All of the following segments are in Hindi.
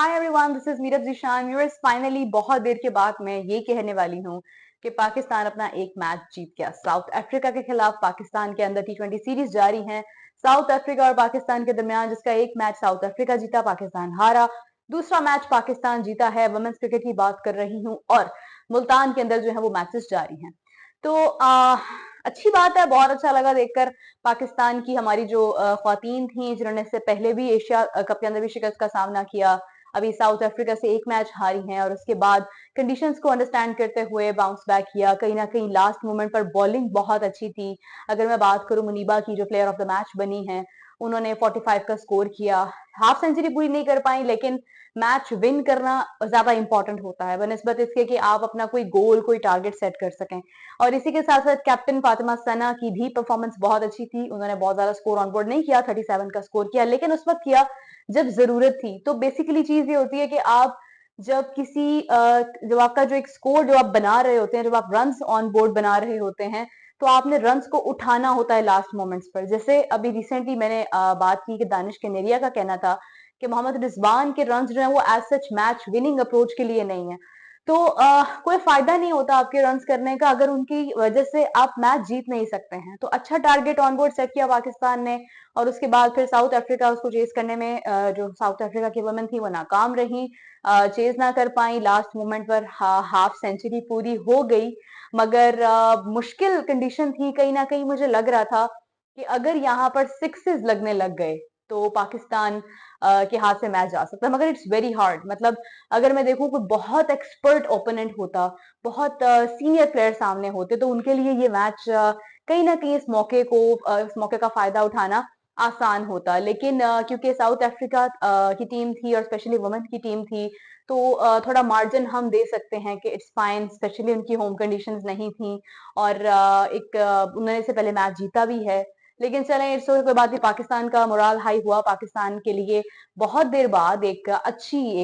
Hi everyone, this is Meerab Zeeshan viewers. Finally बहुत देर के बाद मैं ये कहने वाली हूँ कि पाकिस्तान अपना एक मैच जीत गया साउथ अफ्रीका के खिलाफ। पाकिस्तान के अंदर टी20 सीरीज जारी है साउथ अफ्रीका और पाकिस्तान के दरमियान, जिसका एक मैच साउथ अफ्रीका जीता, पाकिस्तान हारा। दूसरा मैच पाकिस्तान जीता है। वुमेन्स क्रिकेट की बात कर रही हूँ और मुल्तान के अंदर जो है वो मैचेस जारी हैं। तो अच्छी बात है, बहुत अच्छा लगा देखकर। पाकिस्तान की हमारी जो ख्वातीन थी जिन्होंने इससे पहले भी एशिया कप के अंदर भी शिकस्त का सामना किया, अभी साउथ अफ्रीका से एक मैच हारी हैं और उसके बाद कंडीशंस को अंडरस्टैंड करते हुए बाउंस बैक किया। कहीं ना कहीं लास्ट मोमेंट पर बॉलिंग बहुत अच्छी थी। अगर मैं बात करूं मुनीबा की, जो प्लेयर ऑफ द मैच बनी है, उन्होंने 45 का स्कोर किया। हाफ सेंचुरी पूरी नहीं कर पाई, लेकिन मैच विन करना ज्यादा इंपॉर्टेंट होता है बनस्बत इसके कि आप अपना कोई गोल, कोई टारगेट सेट कर सकें। और इसी के साथ साथ कैप्टन फातिमा सना की भी परफॉर्मेंस बहुत अच्छी थी। उन्होंने बहुत ज्यादा स्कोर ऑन बोर्ड नहीं किया, 37 का स्कोर किया, लेकिन उस वक्त किया जब जरूरत थी। तो बेसिकली चीज ये होती है कि आप जब जब आपका जो एक स्कोर जो आप बना रहे होते हैं, जब आप रन्स ऑन बोर्ड बना रहे होते हैं, तो आपने रन्स को उठाना होता है लास्ट मोमेंट्स पर। जैसे अभी रिसेंटली मैंने बात की कि दानिश कनेरिया का कहना था कि मोहम्मद रिजवान के रन्स जो है वो as such match winning approach के लिए नहीं है। तो कोई फायदा नहीं होता आपके रन्स करने का अगर उनकी वजह से आप मैच जीत नहीं सकते हैं। तो अच्छा टारगेट ऑन बोर्ड सेट किया पाकिस्तान ने, और उसके बाद फिर साउथ अफ्रीका उसको चेज करने में, जो साउथ अफ्रीका की वुमेन थी वो नाकाम रही, चेज ना कर पाई। लास्ट मोमेंट पर हाफ सेंचुरी पूरी हो गई, मगर मुश्किल कंडीशन थी। कहीं ना कहीं मुझे लग रहा था कि अगर यहाँ पर सिक्सेस लगने लग गए तो पाकिस्तान के हाथ से मैच जा सकता है, मगर इट्स वेरी हार्ड। मतलब अगर मैं देखूं कोई बहुत एक्सपर्ट ओपोनेंट होता, बहुत सीनियर प्लेयर सामने होते, तो उनके लिए ये मैच कहीं ना कहीं इस मौके का फायदा उठाना आसान होता। लेकिन क्योंकि साउथ अफ्रीका की टीम थी और स्पेशली वुमेन की टीम थी, तो थोड़ा मार्जिन हम दे सकते हैं कि इट्स फाइन। स्पेशली उनकी होम कंडीशंस नहीं थी और उन्होंने इससे पहले मैच जीता भी है। लेकिन चलें, इट्स कोई बात नहीं। पाकिस्तान का मोराल हाई हुआ, पाकिस्तान के लिए बहुत देर बाद एक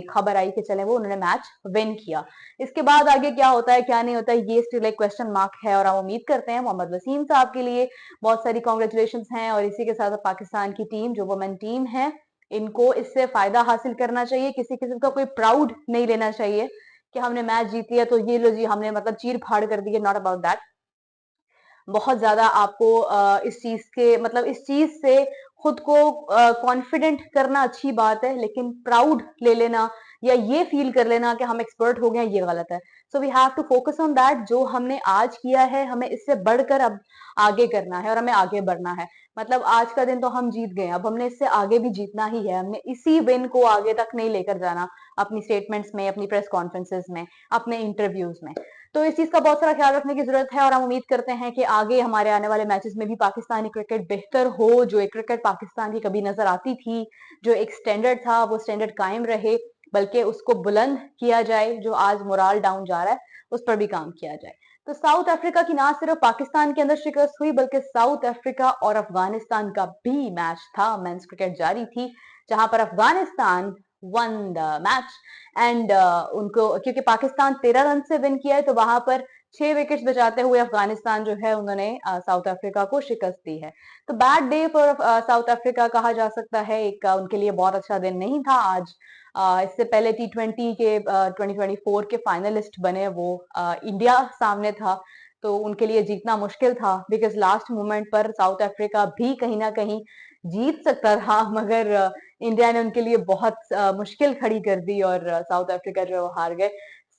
खबर आई कि चले वो उन्होंने मैच विन किया। इसके बाद आगे क्या होता है क्या नहीं होता है, ये स्टिल एक क्वेश्चन मार्क है। और हम उम्मीद करते हैं मोहम्मद वसीम साहब के लिए बहुत सारी कॉन्ग्रेचुलेशन हैं। और इसी के साथ पाकिस्तान की टीम, जो वुमेन टीम है, इनको इससे फायदा हासिल करना चाहिए। किसी किस्म का कोई प्राउड नहीं लेना चाहिए कि हमने मैच जीत लिया तो ये लो जी, हमने मतलब चीर फाड़ कर दी है। Not about that. बहुत ज्यादा आपको इस चीज से खुद को कॉन्फिडेंट करना अच्छी बात है, लेकिन प्राउड ले लेना या ये फील कर लेना कि हम एक्सपर्ट हो गए, ये गलत है। So we have to focus on that. जो हमने आज किया है, हमें इससे बढ़कर अब आगे करना है और हमें आगे बढ़ना है। मतलब आज का दिन तो हम जीत गए, अब हमने इससे आगे भी जीतना ही है। हमने इसी विन को आगे तक नहीं लेकर जाना, अपनी स्टेटमेंट्स में, अपनी प्रेस कॉन्फ्रेंसेस में, अपने इंटरव्यूज में। तो इस चीज का बहुत सारा ख्याल रखने की जरूरत है और हम उम्मीद करते हैं कि आगे हमारे आने वाले मैचेस में भी पाकिस्तानी क्रिकेट बेहतर हो। जो एक क्रिकेट पाकिस्तान की कभी नजर आती थी, जो एक स्टैंडर्ड था, वो स्टैंडर्ड कायम रहे, बल्कि उसको बुलंद किया जाए। जो आज मोराल डाउन जा रहा है, उस पर भी काम किया जाए। तो साउथ अफ्रीका की ना सिर्फ पाकिस्तान के अंदर शिकस्त हुई, बल्कि साउथ अफ्रीका और अफगानिस्तान का भी मैच था। मेंस क्रिकेट जारी थी, जहां पर Afghanistan one the match and उनको, क्योंकि पाकिस्तान 13 रन से विन किया है, तो वहां पर 6 विकेट्स बचाते हुए अफगानिस्तान जो है उन्होंने साउथ अफ्रीका को शिकस्त दी है। तो bad day for south Africa कहा जा सकता है। उनके लिए बहुत अच्छा दिन नहीं था आज। इससे पहले T20 के 2024 के फाइनलिस्ट बने वो इंडिया सामने था, तो उनके लिए जीतना मुश्किल था, बिकॉज लास्ट मोमेंट पर साउथ अफ्रीका भी कहीं ना कहीं जीत सकता था, मगर इंडिया ने उनके लिए बहुत मुश्किल खड़ी कर दी और साउथ अफ्रीका जो है वो हार गए।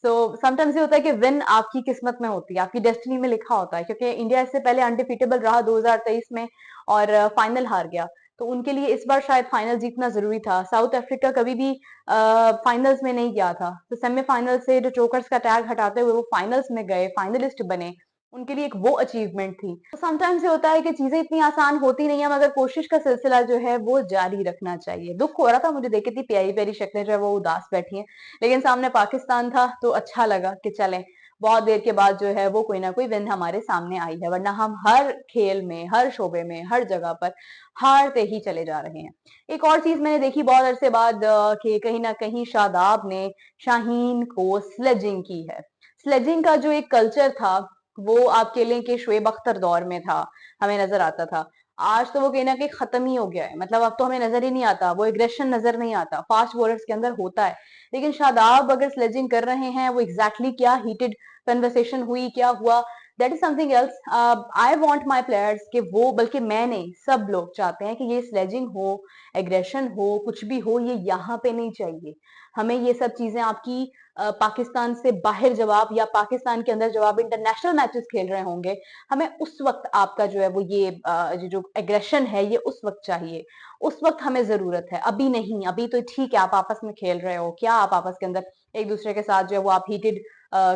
सो समटाइम्स ये होता है कि विन आपकी किस्मत में होती है, आपकी डेस्टिनी में लिखा होता है। क्योंकि इंडिया इससे पहले अनडिफीटेबल रहा 2023 में और फाइनल हार गया, तो उनके लिए इस बार शायद फाइनल जीतना जरूरी था। साउथ अफ्रीका कभी भी फाइनल्स में नहीं गया था, तो सेमीफाइनल से जो चोकर्स का टैग हटाते हुए वो फाइनल्स में गए, फाइनलिस्ट बने, उनके लिए एक वो अचीवमेंट थी। तो समटाइम्स ये होता है कि चीजें इतनी आसान होती नहीं है, मगर कोशिश का सिलसिला जो है वो जारी रखना चाहिए। दुख हो रहा था मुझे देख के, इतनी प्यारी प्यारी शक्लें जो है वो उदास बैठी हैं, लेकिन सामने पाकिस्तान था तो अच्छा लगा कि चलें, बहुत देर के बाद जो है वो कोई ना कोई विन हमारे सामने आई है। वरना हम हर खेल में, हर शोबे में, हर जगह पर हारते ही चले जा रहे हैं। एक और चीज मैंने देखी बहुत अरसे बाद कि कहीं ना कहीं शादाब ने शाहीन को स्लेजिंग की है। स्लेजिंग का जो एक कल्चर था, वो आप कह लें कि शोएब अख्तर दौर में था, हमें नजर आता था। आज तो वो कहीं ना कहीं खत्म ही हो गया है। मतलब अब तो हमें नजर ही नहीं आता, वो एग्रेशन नजर नहीं आता, फास्ट बॉलर्स के अंदर होता है। लेकिन शादाब अगर स्लेजिंग कर रहे हैं, वो एग्जैक्टली क्या हीटेड कन्वर्सेशन हुई, क्या हुआ, that is something else. I want my players कि वो, बल्कि मैं नहीं, सब लोग चाहते हैं कि ये स्लेजिंग हो, एग्रेशन हो, कुछ भी हो, ये यहाँ पे नहीं चाहिए। हमें ये सब चीजें आपकी पाकिस्तान से बाहर जवाब, या पाकिस्तान के अंदर जवाब इंटरनेशनल मैचेस खेल रहे होंगे, हमें उस वक्त आपका जो है वो ये जो एग्रेशन है ये उस वक्त चाहिए, उस वक्त हमें जरूरत है, अभी नहीं। अभी तो ठीक है, आप आपस में खेल रहे हो, क्या आप आपस के अंदर एक दूसरे के साथ जो है वो आप हीटेड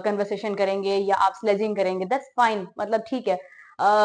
कन्वर्सेशन करेंगे या आप स्लेजिंग करेंगे, दैट्स फाइन, मतलब ठीक है।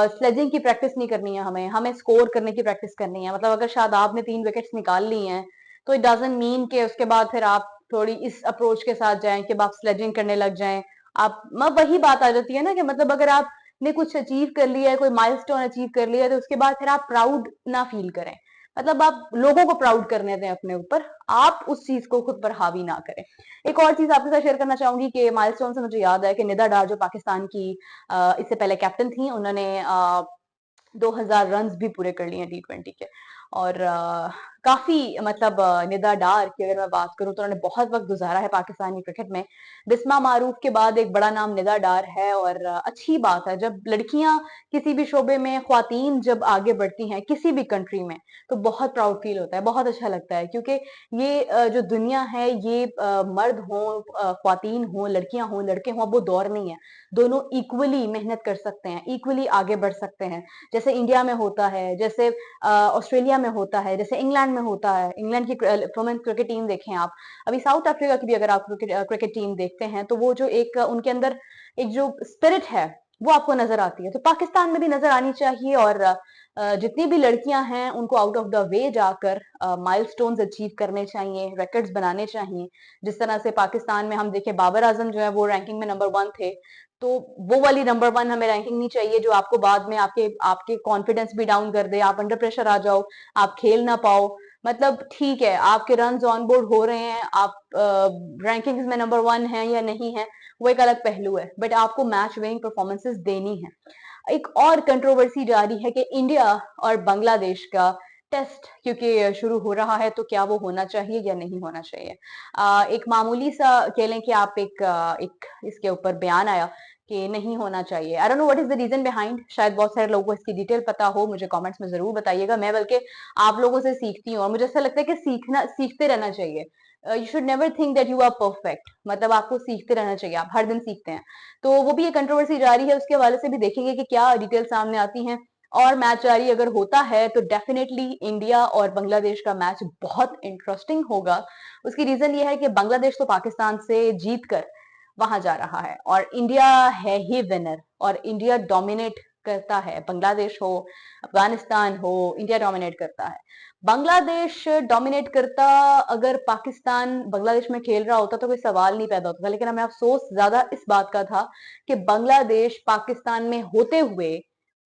स्लेजिंग की प्रैक्टिस नहीं करनी है हमें, हमें स्कोर करने की प्रैक्टिस करनी है। मतलब अगर शादाब ने 3 विकेट्स निकाल ली हैं, तो इट डजंट मीन के उसके बाद फिर आप थोड़ी इस अप्रोच के साथ जाएं कि आप स्लेजिंग करने लग जाएं। आप वही बात आ जाती है ना कि मतलब अगर आपने कुछ अचीव कर लिया है, कोई माइलस्टोन अचीव कर लिया है, तो उसके बाद फिर आप प्राउड ना फील करें। मतलब आप लोगों को प्राउड करने दें अपने ऊपर, आप उस चीज को खुद पर हावी ना करें। एक और चीज आपके साथ शेयर करना चाहूंगी कि माइलस्टोन से मुझे याद है कि निदा डार जो पाकिस्तान की इससे पहले कैप्टन थी, उन्होंने 2000 रन भी पूरे कर लिए हैं T20 के। और काफी मतलब निदा डार की अगर मैं बात करूं तो उन्होंने बहुत वक्त गुजारा है पाकिस्तानी क्रिकेट में। बिस्मा मारूफ के बाद एक बड़ा नाम निदा डार है। और अच्छी बात है जब लड़कियां किसी भी शोबे में, ख्वातीन जब आगे बढ़ती हैं किसी भी कंट्री में, तो बहुत प्राउड फील होता है, बहुत अच्छा लगता है। क्योंकि ये जो दुनिया है, ये मर्द हो, ख्वातीन हो, लड़कियां हो, लड़के हों, वो दौर नहीं है। दोनों इक्वली मेहनत कर सकते हैं, इक्वली आगे बढ़ सकते हैं। जैसे इंडिया में होता है, जैसे ऑस्ट्रेलिया में होता है, जैसे इंग्लैंड में होता है। इंग्लैंड की वुमेन्स क्रिकेट टीम देखें आप, अभी साउथ अफ्रीका की भी अगर आप क्रिकेट टीम देखते हैं, तो वो जो एक उनके अंदर एक जो स्पिरिट है वो आपको नजर आती है, तो पाकिस्तान में भी नजर आनी चाहिए। और जितनी भी लड़कियां हैं उनको आउट ऑफ द वे जाकर माइलस्टोन्स अचीव करने चाहिए, रिकॉर्ड्स बनाने चाहिए। जिस तरह से पाकिस्तान में हम देखें, बाबर आजम जो है वो रैंकिंग में नंबर 1 थे, तो वो वाली नंबर 1 हमें रैंकिंग नहीं चाहिए जो आपको बाद में आपके आपके कॉन्फिडेंस भी डाउन कर दे, आप अंडर प्रेशर आ जाओ, आप खेल ना पाओ। मतलब ठीक है, आपके रन ऑन बोर्ड हो रहे हैं, आप रैंकिंग्स में नंबर 1 हैं या नहीं है, वो एक अलग पहलू है, बट आपको मैच विनिंग परफॉर्मेंसेस देनी है। एक और कंट्रोवर्सी जारी है कि इंडिया और बांग्लादेश का टेस्ट क्योंकि शुरू हो रहा है, तो क्या वो होना चाहिए या नहीं होना चाहिए। एक मामूली सा कह लें कि आप एक इसके ऊपर बयान आया कि नहीं होना चाहिए। I don't know what is the reason behind, शायद बहुत सारे लोगों को इसकी डिटेल पता हो, मुझे कमेंट्स में जरूर बताइएगा। मैं बल्कि आप लोगों से सीखती हूँ और मुझे ऐसा लगता है कि सीखते रहना चाहिए। You should never think that you are perfect, मतलब आपको सीखते रहना चाहिए, आप हर दिन सीखते हैं। तो वो भी ये कंट्रोवर्सी जारी है, उसके हवाले से भी देखेंगे कि क्या डिटेल सामने आती हैं। और मैच जारी अगर होता है तो डेफिनेटली इंडिया और बांग्लादेश का मैच बहुत इंटरेस्टिंग होगा। उसकी रीजन ये है कि बांग्लादेश तो पाकिस्तान से जीत कर वहां जा रहा है और इंडिया है ही विनर, और इंडिया डोमिनेट करता है। बांग्लादेश हो, अफगानिस्तान हो, इंडिया डोमिनेट करता है। बांग्लादेश डोमिनेट करता अगर पाकिस्तान बांग्लादेश में खेल रहा होता तो कोई सवाल नहीं पैदा होता था, लेकिन हमें अफसोस ज्यादा इस बात का था कि बांग्लादेश पाकिस्तान में होते हुए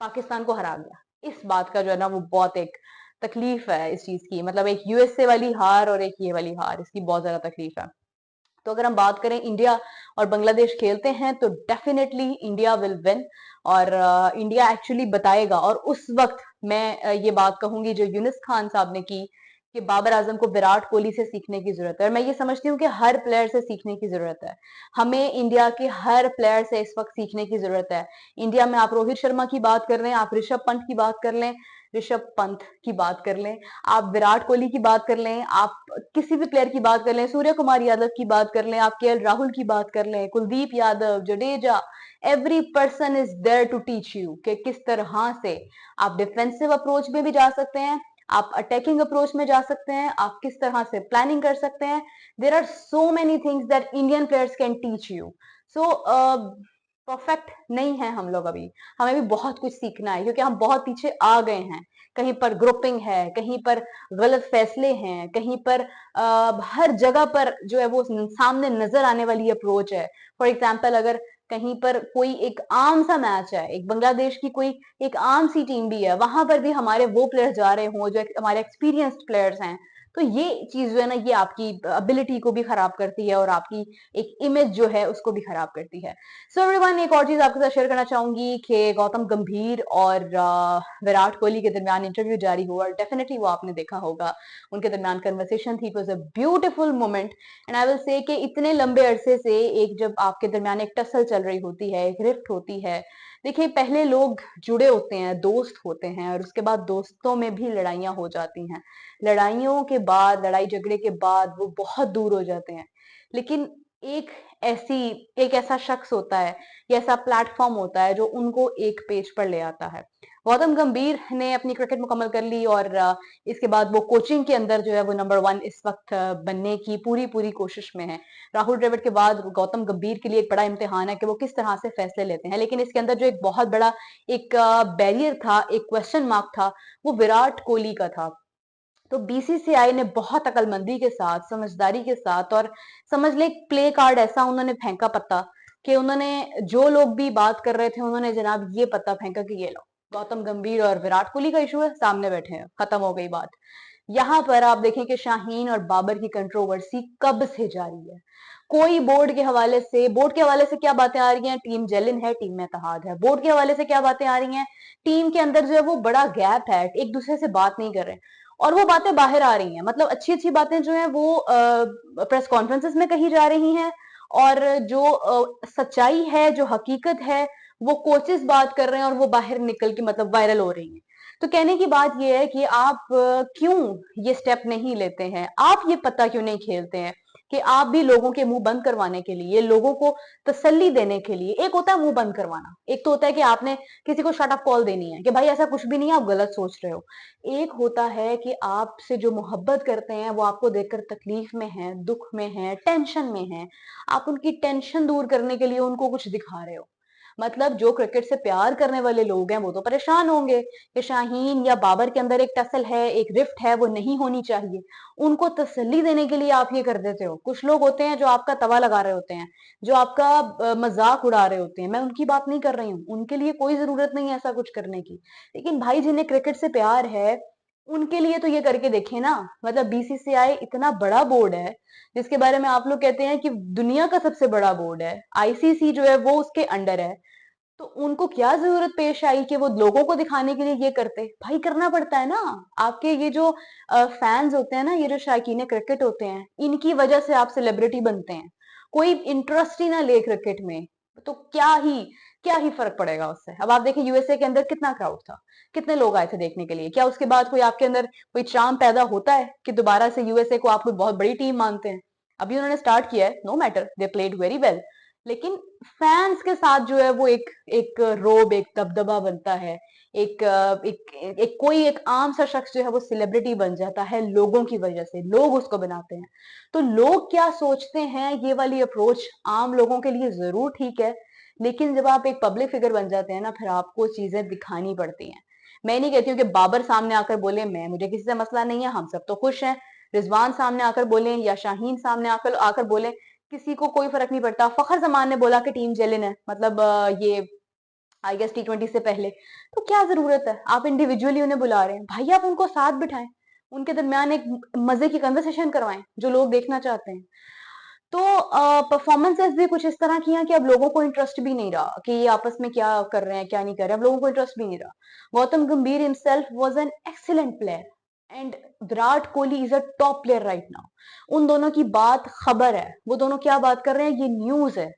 पाकिस्तान को हरा गया। इस बात का जो है ना वो बहुत एक तकलीफ है इस चीज की, मतलब एक यूएसए वाली हार और एक ये वाली हार, इसकी बहुत ज्यादा तकलीफ है। तो अगर हम बात करें इंडिया और बांग्लादेश खेलते हैं तो डेफिनेटली इंडिया विल विन, और इंडिया एक्चुअली बताएगा। और उस वक्त मैं ये बात कहूंगी जो यूनिस खान साहब ने की कि बाबर आजम को विराट कोहली से सीखने की जरूरत है, और मैं ये समझती हूँ कि हर प्लेयर से सीखने की जरूरत है। हमें इंडिया के हर प्लेयर से इस वक्त सीखने की जरूरत है। इंडिया में आप रोहित शर्मा की बात कर लें, आप ऋषभ पंत की बात कर लें, ऋषभ पंत की बात कर लें, आप विराट कोहली की बात कर लें, आप किसी भी प्लेयर की बात कर लें, सूर्य कुमार यादव की बात कर लें, आप केएल राहुल की बात कर लें, Kuldeep Yadav, Jadeja, every person is there to teach you कि किस तरह से आप डिफेंसिव अप्रोच में भी जा सकते हैं, आप अटैकिंग अप्रोच में जा सकते हैं, आप किस तरह से प्लानिंग कर सकते हैं। There are so many things that Indian players can teach you. So perfect नहीं है हम लोग अभी, हमें भी बहुत कुछ सीखना है क्योंकि हम बहुत पीछे आ गए हैं। कहीं पर ग्रुपिंग है, कहीं पर गलत फैसले हैं, कहीं पर हर जगह पर जो है वो सामने नजर आने वाली अप्रोच है। फॉर एग्जाम्पल अगर कहीं पर कोई एक आम सा मैच है, एक बांग्लादेश की कोई एक आम सी टीम भी है, वहां पर भी हमारे वो प्लेयर्स जा रहे हों जो हमारे एक्सपीरियंस्ड प्लेयर्स हैं, तो ये चीज जो है ना, ये आपकी एबिलिटी को भी खराब करती है और आपकी एक इमेज जो है उसको भी खराब करती है। सो एवरीवन, एक और चीज आपके साथ शेयर करना चाहूंगी कि गौतम गंभीर और विराट कोहली के दरमियान इंटरव्यू जारी हुआ और डेफिनेटली वो आपने देखा होगा, उनके दरमियान कन्वर्सेशन थी। It was a beautiful moment and I will say कि इतने लंबे अरसे से एक जब आपके दरमियान एक टसल चल रही होती है, एक रिफ्ट होती है, देखिए पहले लोग जुड़े होते हैं, दोस्त होते हैं और उसके बाद दोस्तों में भी लड़ाइयां हो जाती हैं। लड़ाइयों के बाद, लड़ाई झगड़े के बाद वो बहुत दूर हो जाते हैं। लेकिन एक ऐसी एक ऐसा शख्स होता है या ऐसा प्लेटफॉर्म होता है जो उनको एक पेज पर ले आता है। गौतम गंभीर ने अपनी क्रिकेट मुकम्मल कर ली और इसके बाद वो कोचिंग के अंदर जो है वो नंबर 1 इस वक्त बनने की पूरी पूरी कोशिश में है। राहुल द्रविड़ के बाद गौतम गंभीर के लिए एक बड़ा इम्तिहान है कि वो किस तरह से फैसले लेते हैं। लेकिन इसके अंदर जो एक बहुत बड़ा एक बैरियर था, एक क्वेश्चन मार्क था, वो विराट कोहली का था। तो बीसीसीआई ने बहुत अकलमंदी के साथ, समझदारी के साथ और समझ ले एक प्ले कार्ड ऐसा उन्होंने फेंका पत्ता कि उन्होंने जो लोग भी बात कर रहे थे उन्होंने जनाब ये पत्ता फेंका कि ये लो, गौतम गंभीर और विराट कोहली का इशू है, सामने बैठे हैं, खत्म हो गई बात। यहाँ पर आप देखें कि शाहीन और बाबर की कंट्रोवर्सी कब से जारी है। कोई बोर्ड के हवाले से क्या बातें आ रही हैं, टीम जेलिन है, टीम में इत्तेहाद है। बोर्ड के हवाले से क्या बातें आ रही हैं, टीम के अंदर जो है वो बड़ा गैप है, एक दूसरे से बात नहीं कर रहे। और वो बातें बाहर आ रही हैं, मतलब अच्छी अच्छी बातें जो है वो प्रेस कॉन्फ्रेंसेस में कही जा रही हैं और जो सच्चाई है, जो हकीकत है, वो कोचेस बात कर रहे हैं और वो बाहर निकल के मतलब वायरल हो रही है। तो कहने की बात ये है कि आप क्यों ये स्टेप नहीं लेते हैं, आप ये पता क्यों नहीं खेलते हैं कि आप भी लोगों के मुंह बंद करवाने के लिए, लोगों को तसल्ली देने के लिए, एक होता है मुंह बंद करवाना, एक तो होता है कि आपने किसी को शट अप कॉल देनी है कि भाई ऐसा कुछ भी नहीं है, आप गलत सोच रहे हो। एक होता है कि आपसे जो मोहब्बत करते हैं वो आपको देखकर तकलीफ में है, दुख में है, टेंशन में है, आप उनकी टेंशन दूर करने के लिए उनको कुछ दिखा रहे हो। मतलब जो क्रिकेट से प्यार करने वाले लोग हैं वो तो परेशान होंगे कि शाहीन या बाबर के अंदर एक टसल है, एक रिफ्ट है, वो नहीं होनी चाहिए। उनको तसल्ली देने के लिए आप ये कर देते हो। कुछ लोग होते हैं जो आपका तवा लगा रहे होते हैं, जो आपका मजाक उड़ा रहे होते हैं, मैं उनकी बात नहीं कर रही हूँ, उनके लिए कोई जरूरत नहीं है ऐसा कुछ करने की। लेकिन भाई जिन्हें क्रिकेट से प्यार है उनके लिए तो ये करके देखे ना। मतलब बीसीसीआई इतना बड़ा बोर्ड है जिसके बारे में आप लोग कहते हैं कि दुनिया का सबसे बड़ा बोर्ड है, आईसीसी जो है वो उसके अंडर है। तो उनको क्या जरूरत पेश आई कि वो लोगों को दिखाने के लिए ये करते? भाई करना पड़ता है ना। आपके ये जो फैंस होते हैं ना, ये जो शायकीन क्रिकेट होते हैं, इनकी वजह से आप सेलिब्रिटी बनते हैं। कोई इंटरेस्ट ही ना ले क्रिकेट में तो क्या ही फर्क पड़ेगा उससे। अब आप देखिए यूएसए के अंदर कितना क्राउड था, कितने लोग आए थे देखने के लिए। क्या उसके बाद कोई आपके अंदर कोई चाम पैदा होता है कि दोबारा से यूएसए को आप कोई बहुत बड़ी टीम मानते हैं? अभी उन्होंने स्टार्ट किया है, no matter, they played very well. लेकिन फैंस के साथ जो है वो एक एक रोब, एक दबदबा बनता है। एक कोई एक आम सा शख्स जो है वो सेलिब्रिटी बन जाता है लोगों की वजह से, लोग उसको बनाते हैं। तो लोग क्या सोचते हैं, ये वाली अप्रोच आम लोगों के लिए जरूर ठीक है, लेकिन जब आप एक पब्लिक फिगर बन जाते हैं ना, फिर आपको चीजें दिखानी पड़ती हैं। मैं नहीं कहती हूँ कि बाबर सामने आकर बोले मैं मुझे किसी से मसला नहीं है, हम सब तो खुश हैं, रिजवान सामने आकर बोले या शाहीन सामने आकर आकर बोले, किसी को कोई फर्क नहीं पड़ता। फखर जमान ने बोला कि टीम जेलिन है, मतलब ये आई गेस T20 से पहले। तो क्या जरूरत है, आप इंडिविजुअली उन्हें बुला रहे हैं, भाई आप उनको साथ बिठाएं, उनके दरमियान एक मजे की कन्वर्सेशन करवाएं जो लोग देखना चाहते हैं। तो परफॉर्मेंसेस भी कुछ इस तरह की हैं कि अब लोगों को इंटरेस्ट भी नहीं रहा कि ये आपस में क्या कर रहे हैं, क्या नहीं कर रहे हैं, अब लोगों को इंटरेस्ट भी नहीं रहा। गौतम गंभीर himself was an excellent player and Virat Kohli is a top player right now. उन दोनों की बात खबर है, वो दोनों क्या बात कर रहे हैं ये न्यूज है,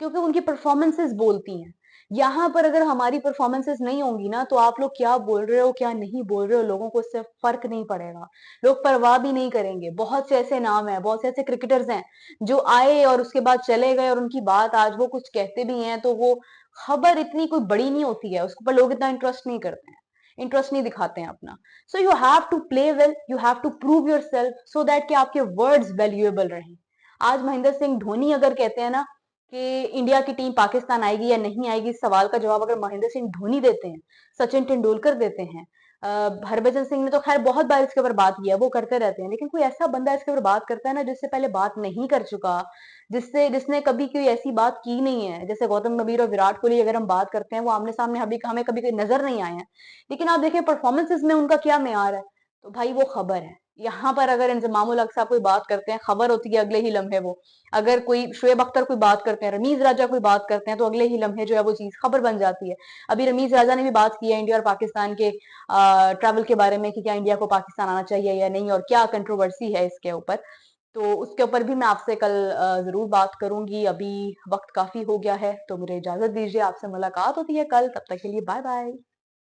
क्योंकि उनकी परफॉर्मेंसेस बोलती हैं। यहाँ पर अगर हमारी परफॉर्मेंसेस नहीं होंगी ना, तो आप लोग क्या बोल रहे हो क्या नहीं बोल रहे हो, लोगों को इससे फर्क नहीं पड़ेगा, लोग परवाह भी नहीं करेंगे। बहुत से ऐसे नाम है, बहुत से ऐसे क्रिकेटर्स हैं जो आए और उसके बाद चले गए और उनकी बात आज वो कुछ कहते भी हैं तो वो खबर इतनी कोई बड़ी नहीं होती है, उसके ऊपर लोग इतना इंटरेस्ट नहीं करते हैं, इंटरेस्ट नहीं दिखाते हैं अपना। So you have to play well, you have to prove yourself so that कि आपके वर्ड्स वैल्यूएबल रहें। आज महेंद्र सिंह धोनी अगर कहते हैं ना कि इंडिया की टीम पाकिस्तान आएगी या नहीं आएगी, इस सवाल का जवाब अगर महेंद्र सिंह धोनी देते हैं, सचिन तेंदुलकर देते हैं, हरभजन सिंह ने तो खैर बहुत बार इसके ऊपर बात किया, वो करते रहते हैं, लेकिन कोई ऐसा बंदा इसके ऊपर बात करता है ना जिससे पहले बात नहीं कर चुका, जिसने कभी कोई ऐसी बात की नहीं है, जैसे गौतम गंभीर और विराट कोहली अगर हम बात करते हैं, वो आमने सामने हमें कभी नजर नहीं आए हैं, लेकिन आप देखिए परफॉर्मेंसेस में उनका क्या मेयार है। तो भाई वो खबर है, यहाँ पर अगर इंजमामुल हक साहब कोई बात करते हैं, खबर होती है अगले ही लम्हे वो। अगर कोई शोएब अख्तर कोई बात करते हैं, रमीज राजा कोई बात करते हैं, तो अगले ही लम्हे जो है वो चीज खबर बन जाती है। अभी रमीज राजा ने भी बात की है इंडिया और पाकिस्तान के ट्रैवल के बारे में कि क्या इंडिया को पाकिस्तान आना चाहिए या नहीं, और क्या कंट्रोवर्सी है इसके ऊपर। तो उसके ऊपर भी मैं आपसे कल जरूर बात करूंगी। अभी वक्त काफी हो गया है, तो मुझे इजाजत दीजिए, आपसे मुलाकात होती है कल। तब तक के लिए बाय बाय।